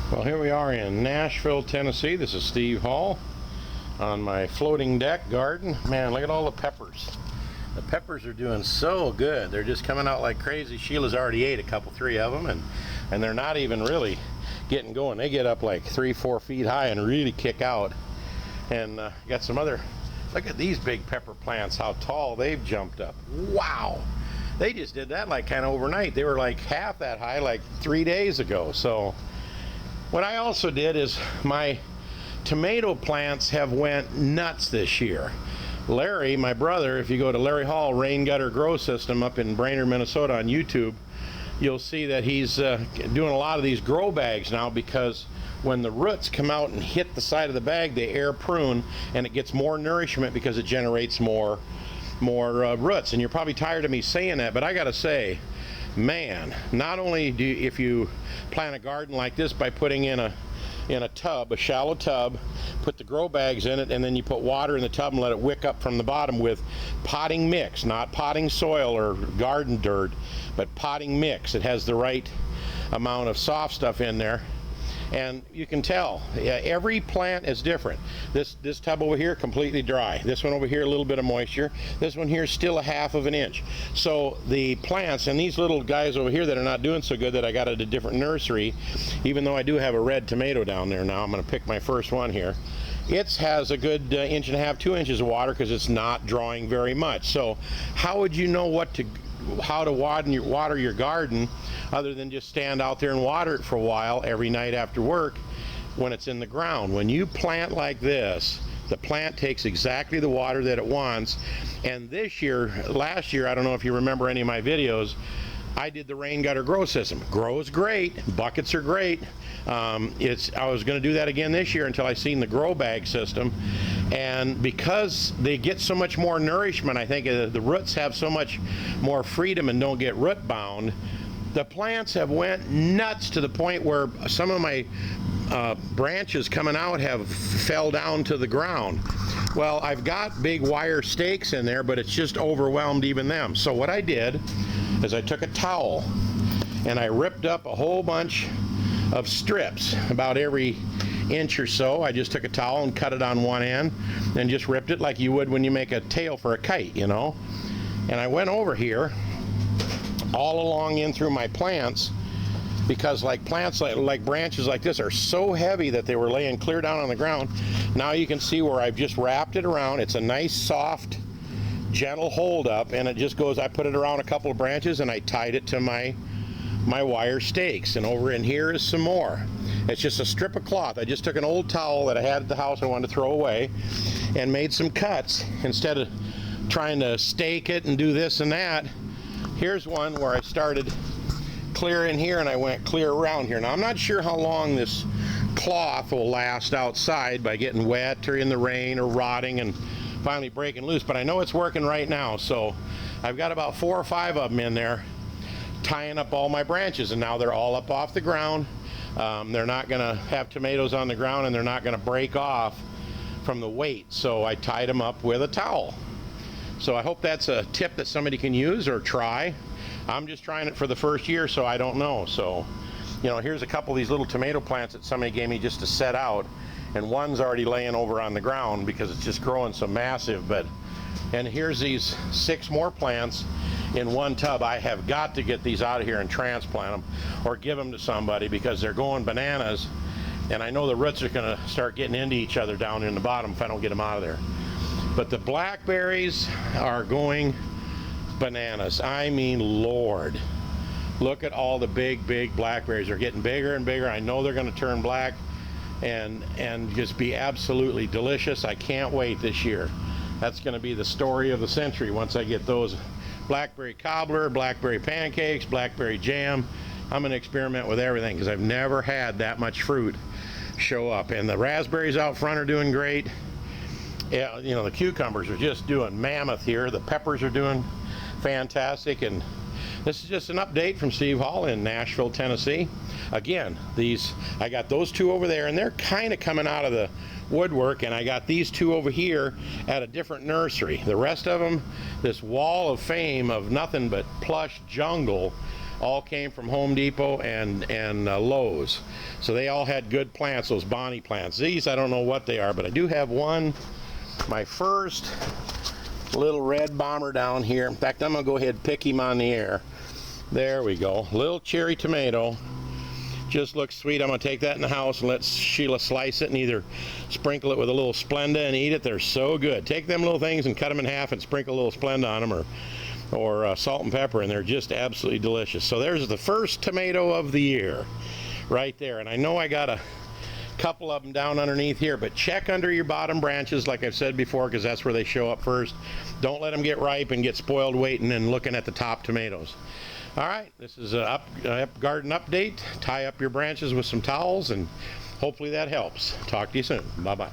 Well, here we are in Nashville, Tennessee. This is Steve Hall on my floating deck garden. Man, look at all the peppers. The peppers are doing so good. They're just coming out like crazy. Sheila's already ate three of them, and they're not even really getting going. They get up like 3-4 feet high and really kick out. And got some other, look at these big pepper plants, how tall they've jumped up. Wow. They just did that like kind of overnight. They were like half that high like 3 days ago. So what I also did is my tomato plants have went nuts this year. Larry, my brother, if you go to Larry Hall Rain Gutter Grow System up in Brainerd, Minnesota on YouTube, you'll see that he's doing a lot of these grow bags now, because when the roots come out and hit the side of the bag, they air prune and it gets more nourishment because it generates more roots. And you're probably tired of me saying that, but I gotta say, man, not only do you, if you plant a garden like this by putting in a tub, a shallow tub, put the grow bags in it, and then you put water in the tub and let it wick up from the bottom with potting mix, not potting soil or garden dirt, but potting mix. It has the right amount of soft stuff in there. And you can tell, every plant is different. This tub over here, completely dry. This one over here, a little bit of moisture. This one here is still a half of an inch. So the plants, and these little guys over here that are not doing so good that I got at a different nursery, even though I do have a red tomato down there now, I'm gonna pick my first one here. It has a good 1.5 to 2 inches of water because it's not drawing very much. So how would you know how to water your garden other than just stand out there and water it for a while every night after work when it's in the ground? When you plant like this, the plant takes exactly the water that it wants. And last year, I don't know if you remember any of my videos, I did the rain gutter grow system. Grows great, buckets are great. I was going to do that again this year until I seen the grow bag system. And because they get so much more nourishment, I think the roots have so much more freedom and don't get root bound, the plants have went nuts to the point where some of my branches coming out have fell down to the ground. Well, I've got big wire stakes in there, but it's just overwhelmed even them. So what I did is I took a towel and I ripped up a whole bunch of strips about every inch or so. I just took a towel and cut it on one end and just ripped it like you would when you make a tail for a kite, you know. And I went over here all along in through my plants, because like plants like branches like this are so heavy that they were laying clear down on the ground. Now you can see where I've just wrapped it around. It's a nice soft gentle hold up, and it just goes, I put it around a couple of branches and I tied it to my wire stakes. And over in here is some more. It's just a strip of cloth. I just took an old towel that I had at the house I wanted to throw away and made some cuts. Instead of trying to stake it and do this and that, here's one where I started clear in here and I went clear around here. Now I'm not sure how long this cloth will last outside by getting wet or in the rain or rotting and finally breaking loose, but I know it's working right now. So I've got about 4 or 5 of them in there tying up all my branches, and now they're all up off the ground. They're not gonna have tomatoes on the ground, and they're not gonna break off from the weight. So I tied them up with a towel. So I hope that's a tip that somebody can use or try. I'm just trying it for the first year, so I don't know. So, you know, here's a couple of these little tomato plants that somebody gave me just to set out, and one's already laying over on the ground because it's just growing so massive. And here's these 6 more plants in one tub. I have got to get these out of here and transplant them or give them to somebody because they're going bananas, and I know the roots are going to start getting into each other down in the bottom if I don't get them out of there. But the blackberries are going bananas. I mean, Lord, look at all the big blackberries. They're getting bigger and bigger. I know they're going to turn black and just be absolutely delicious. I can't wait this year. That's going to be the story of the century once I get those. Blackberry cobbler, blackberry pancakes, blackberry jam. I'm going to experiment with everything because I've never had that much fruit show up. And the raspberries out front are doing great. Yeah, you know, the cucumbers are just doing mammoth here. The peppers are doing fantastic. And this is just an update from Steve Hall in Nashville, Tennessee. Again, I got those 2 over there, and they're kind of coming out of the woodwork, and I got these 2 over here at a different nursery. The rest of them, this wall of fame of nothing but plush jungle, all came from Home Depot and Lowe's. So they all had good plants, those Bonnie plants. These, I don't know what they are, but I do have one, my first little red bomber down here. In fact, I'm gonna go ahead and pick him on the air. There we go, little cherry tomato. Just looks sweet. I'm gonna take that in the house and let Sheila slice it and either sprinkle it with a little Splenda and eat it. They're so good. Take them little things and cut them in half and sprinkle a little Splenda on them, or salt and pepper, and they're just absolutely delicious. So there's the first tomato of the year right there. And I know I got a couple of them down underneath here, but check under your bottom branches like I've said before, because that's where they show up first. Don't let them get ripe and get spoiled waiting and looking at the top tomatoes. All right, this is a garden update. Tie up your branches with some towels, and hopefully that helps. Talk to you soon. Bye-bye.